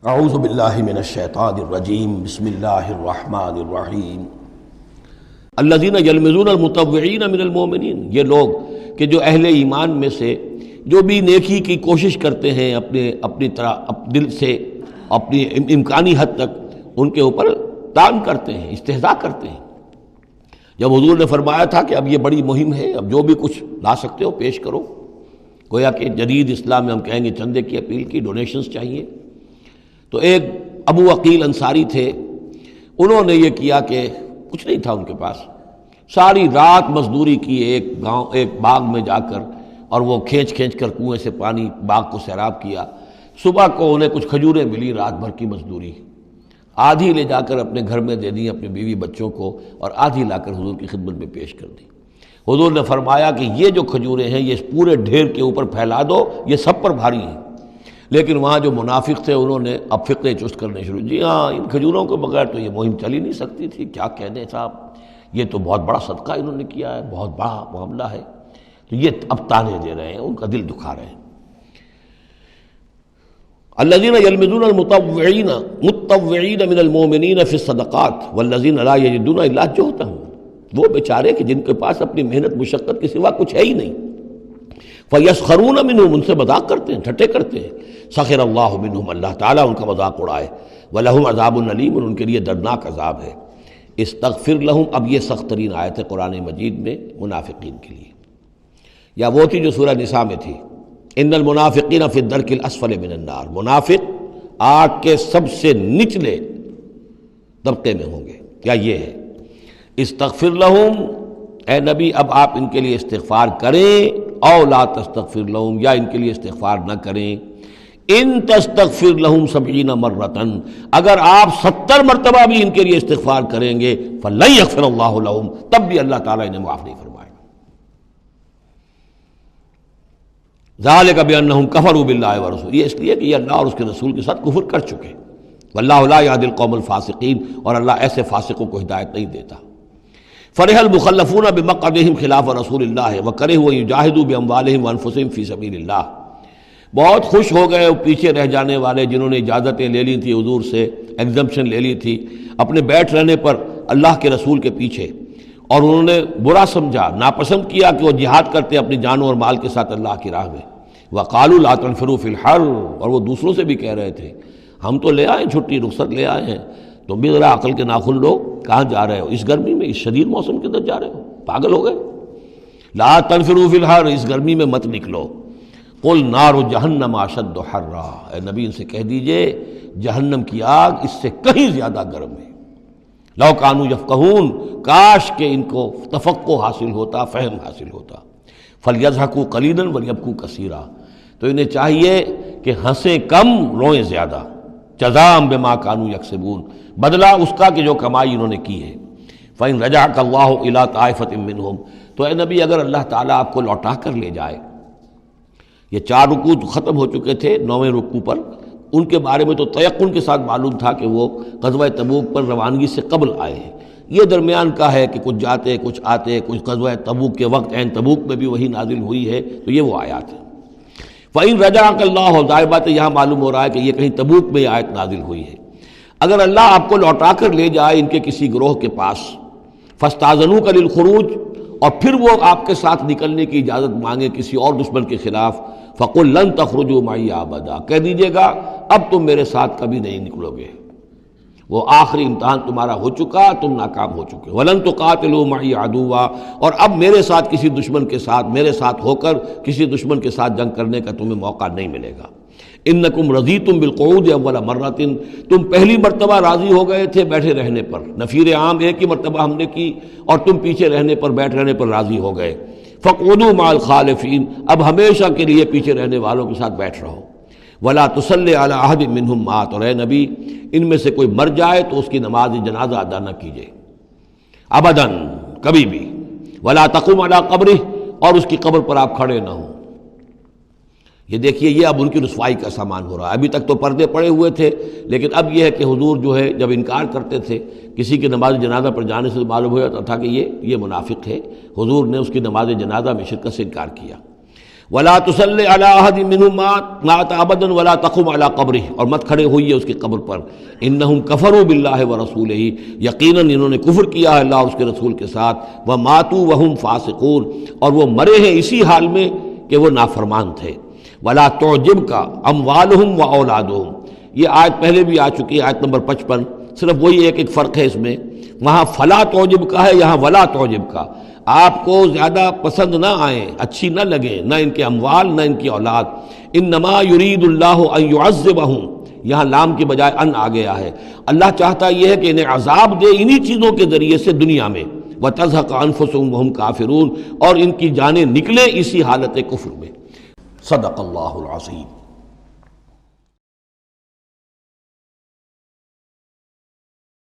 اعوذ باللہ من الشیطان الرجیم بسم اللہ الرحمن الرحیم الذین یلمزون المطوعین من المؤمنین، یہ لوگ کہ جو اہل ایمان میں سے جو بھی نیکی کی کوشش کرتے ہیں اپنی طرح دل سے اپنی امکانی حد تک ان کے اوپر طعن کرتے ہیں، استہزاء کرتے ہیں۔ جب حضور نے فرمایا تھا کہ اب یہ بڑی مہم ہے، اب جو بھی کچھ لا سکتے ہو پیش کرو، گویا کہ جدید اسلام میں ہم کہیں گے چندے کی اپیل کی، ڈونیشنز چاہیے، تو ایک ابو عقیل انصاری تھے، انہوں نے یہ کیا کہ کچھ نہیں تھا ان کے پاس، ساری رات مزدوری کی ایک باغ میں جا کر، اور وہ کھینچ کر کنویں سے پانی باغ کو سیراب کیا۔ صبح کو انہیں کچھ کھجوریں ملی، رات بھر کی مزدوری، آدھی لے جا کر اپنے گھر میں دے دی اپنی بیوی بچوں کو، اور آدھی لا کر حضور کی خدمت میں پیش کر دی۔ حضور نے فرمایا کہ یہ جو کھجوریں ہیں یہ اس پورے ڈھیر کے اوپر پھیلا دو، یہ سب پر بھاری ہیں۔ لیکن وہاں جو منافق تھے انہوں نے اب فقے چست کرنے شروع، جی ہاں ان کھجوروں کے بغیر تو یہ مہم چل ہی نہیں سکتی تھی، کیا کہنے صاحب، یہ تو بہت بڑا صدقہ انہوں نے کیا ہے، بہت بڑا معاملہ ہے۔ تو یہ اب تانے دے رہے ہیں، ان کا دل دکھا رہے ہیں۔ الذین یلمزون المطوعین من المؤمنین فی الصدقات والذین لا یجدون الا جہدہم، وہ بیچارے کہ جن کے پاس اپنی محنت مشقت کے سوا کچھ ہے ہی نہیں، فَيَسْخَرُونَ مِنْهُمْ، ان سے مذاق کرتے ہیں، ٹھٹے کرتے ہیں۔ سخر اللہ منہم، اللہ تعالیٰ ان کا مذاق اڑائے۔ وَلَهُمْ عَذَابٌ أَلِيمٌ، اور ان کے لیے دردناک عذاب ہے۔ استغفر لہم، اب یہ سخت ترین آیت ہے قرآن مجید میں منافقین کے لیے، یا وہ تھی جو سورہ نساء میں تھی، ان المنافقین فی الدرک الاسفل من النار، منافق آگ کے سب سے نچلے طبقے میں ہوں گے۔ کیا یہ ہے استغفر لہم، اے نبی اب آپ ان کے لیے استغفار کریں، او لا تستغفر لہم، یا ان کے لیے استغفار نہ کریں، ان تستغفر لہم 70 مرتن، اگر آپ 70 مرتبہ بھی ان کے لیے استغفار کریں گے، فلن یغفر اللہ لہم، تب بھی اللہ تعالیٰ انہیں معاف نہیں فرمائے گا۔ ذالک بانہم کفروا باللہ ورسولہ، یہ اس لیے کہ یہ اللہ اور اس کے رسول کے ساتھ کفر کر چکے، واللہ لا یہدی القوم الفاسقین، اور اللہ ایسے فاسقوں کو ہدایت نہیں دیتا۔ فرح المخلفون بمقعدہم خلاف رسول اللہ وکرہوا ان یجاہدوا باموالہم وانفسہم فی سبیل اللہ، بہت خوش ہو گئے وہ پیچھے رہ جانے والے جنہوں نے اجازتیں لے لی تھی حضور سے، ایگزمپشن لے لی تھی اپنے بیٹھ رہنے پر اللہ کے رسول کے پیچھے، اور انہوں نے برا سمجھا، ناپسند کیا کہ وہ جہاد کرتے اپنی جانوں اور مال کے ساتھ اللہ کی راہ میں۔ وقالوا لا تنفروا فی الحر، اور وہ دوسروں سے بھی کہہ رہے تھے ہم تو لے آئے چھٹی، رخصت لے آئے ہیں، تم بھی ذرا عقل کے ناخن لو، کہاں جا رہے ہو اس گرمی میں، اس شدید موسم کے اندر جا رہے ہو، پاگل ہو گئے۔ لا تنفروا فی الحر، اس گرمی میں مت نکلو۔ قل نار جہنم اشد حرا، اے نبی ان سے کہہ دیجئے جہنم کی آگ اس سے کہیں زیادہ گرم ہے۔ لو کانوا یفقہون، کاش کہ ان کو تفقہ حاصل ہوتا، فہم حاصل ہوتا۔ فلیضحکوا قلیلا ولیبکوا کثیرا، تو انہیں چاہیے کہ ہنسیں کم روئیں زیادہ، جزاء بما کانوا یکسبون، بدلہ اس کا کہ جو کمائی انہوں نے کی ہے۔ فإن رجعک اللہ الی طائفۃ منہم، تو اے نبی اگر اللہ تعالیٰ آپ کو لوٹا کر لے جائے، یہ 4 رکوع ختم ہو چکے تھے، 9ویں رکوع پر ان کے بارے میں تو تیقن کے ساتھ معلوم تھا کہ وہ غزوہ تبوک پر روانگی سے قبل آئے ہیں، یہ درمیان کا ہے کہ کچھ جاتے کچھ آتے، کچھ غزوہ تبوک کے وقت عین تبوک میں بھی وہی نازل ہوئی ہے، تو یہ وہ آیات ہے۔ فَإِن رَجَعَكَ اللَّهُ، ظاہر بات ہے یہاں معلوم ہو رہا ہے کہ یہ کہیں تبوک میں یہ آیت نازل ہوئی ہے۔ اگر اللہ آپ کو لوٹا کر لے جائے ان کے کسی گروہ کے پاس، فَاسْتَأْذَنُوكَ لِلْخُرُوجِ، اور پھر وہ آپ کے ساتھ نکلنے کی اجازت مانگے کسی اور دشمن کے خلاف، فَقُلْ لَن تَخْرُجُوا مَعِيَ أَبَدًا، کہہ دیجیے گا اب تم میرے ساتھ کبھی نہیں نکلو گے، وہ آخری امتحان تمہارا ہو چکا، تم ناکام ہو چکے۔ وَلَن تُقَاتِلُوا مَعِيَ عَدُوًّا، اور اب میرے ساتھ کسی دشمن کے ساتھ، میرے ساتھ ہو کر کسی دشمن کے ساتھ جنگ کرنے کا تمہیں موقع نہیں ملے گا۔ اِنَّكُمْ رَضِيتُمْ بِالْقُعُودِ أَوَّلَ مَرَّةٍ، تم پہلی مرتبہ راضی ہو گئے تھے بیٹھے رہنے پر، نفیر عام ایک ہی مرتبہ ہم نے کی، اور تم پیچھے رہنے پر، بیٹھ رہنے پر راضی ہو گئے۔ فَاقْعُدُوا مَعَ الْخَالِفِينَ، اب ہمیشہ کے لیے پیچھے رہنے والوں کے ساتھ بیٹھ رہو۔ وَلَا تُصَلِّ عَلَىٰ أَحَدٍ مِّنْهُمْ مَاتَ، اور اے نبی ان میں سے کوئی مر جائے تو اس کی نماز جنازہ ادا نہ کیجیے، ابداً، کبھی بھی۔ وَلَا تَقُمْ عَلَىٰ قَبْرِهِ، اور اس کی قبر پر آپ کھڑے نہ ہوں۔ یہ دیکھیے یہ اب ان کی رسوائی کا سامان ہو رہا ہے، ابھی تک تو پردے پڑے ہوئے تھے، لیکن اب یہ ہے کہ حضور جو ہے جب انکار کرتے تھے کسی کی نماز جنازہ پر جانے سے معلوم ہو جاتا تھا کہ یہ منافق ہے، حضور نے اس کی نماز جنازہ میں شرکت سے انکار کیا۔ ولا تصلی علی احد منہم مات ابدا ولا تقم علی قبرہ، اور مت کھڑے ہوئیے اس کی قبر پر، انہم کفروا باللہ ورسولہ، یقیناً انہوں نے کفر کیا ہے اللہ اور اس کے رسول کے ساتھ، وماتوا وہم فاسقون، اور وہ مرے ہیں اسی حال میں کہ وہ نافرمان تھے۔ ولا تعجبک اموالہم واولادہم، یہ آیت پہلے بھی آ چکی ہے، آیت نمبر 55، صرف وہی ایک فرق ہے اس میں، وہاں فلا تعجب کا ہے، یہاں ولا تعجب کا، آپ کو زیادہ پسند نہ آئیں، اچھی نہ لگیں، نہ ان کے اموال نہ ان کی اولاد، انما یرید اللہ ان یعذبہم، یہاں لام کی بجائے ان آ گیا ہے، اللہ چاہتا یہ ہے کہ انہیں عذاب دے انہی چیزوں کے ذریعے سے دنیا میں، وتزہق انفسہم وہم کافرون، اور ان کی جانیں نکلیں اسی حالت کفر میں۔ صدق اللہ العظیم۔